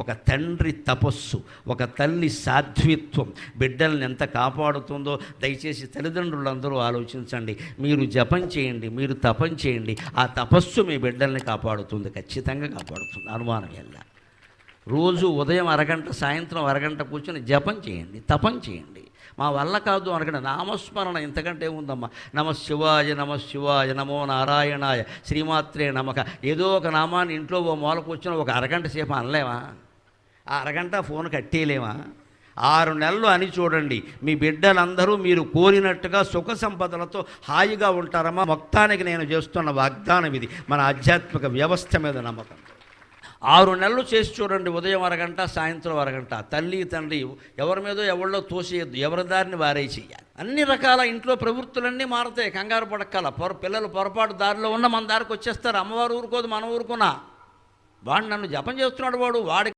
ఒక తండ్రి తపస్సు, ఒక తల్లి సాధ్విత్వం బిడ్డల్ని ఎంత కాపాడుతుందో దయచేసి తల్లిదండ్రులందరూ ఆలోచించండి. మీరు జపం చేయండి, మీరు తపం చేయండి, ఆ తపస్సు మీ బిడ్డల్ని కాపాడుతుంది, ఖచ్చితంగా కాపాడుతుంది, అనుమానం ఎలా. రోజు ఉదయం అరగంట, సాయంత్రం అరగంట కూర్చొని జపం చేయండి, తపం చేయండి. మా వల్ల కాదు అనకండి, నామస్మరణ ఇంతకంటే ఉందమ్మా. నమ శివాయ, నమ శివాయ, నమో నారాయణాయ, శ్రీమాత్రే నమక. ఏదో ఒక నామాన్ని ఇంట్లో ఓ మూల కూర్చొని ఒక అరగంట సేపు అనలేమా? ఆ అరగంట ఫోన్ కట్టేయలేమా? 6 నెలలు అని చూడండి, మీ బిడ్డలందరూ మీరు కోరినట్టుగా సుఖ సంపదలతో హాయిగా ఉంటారమ్మా. మొత్తానికి నేను చేస్తున్న వాగ్దానం ఇది, మన ఆధ్యాత్మిక వ్యవస్థ మీద నమ్మకం. 6 నెలలు చేసి చూడండి, ఉదయం అరగంట, సాయంత్రం అరగంట. తల్లి తండ్రి ఎవరి మీదో ఎవరిలో తోసేయద్దు, ఎవరి దారిని వారే చేయాలి. అన్ని రకాల ఇంట్లో ప్రవృత్తులన్నీ మారుతాయి, కంగారు పడక్కల. పిల్లలు పొరపాటు దారిలో ఉన్న మన దారికి వచ్చేస్తారు. అమ్మవారు ఊరుకోదు, మనం ఊరుకున్నా. వాడు నన్ను జపం చేస్తున్నాడు, వాడు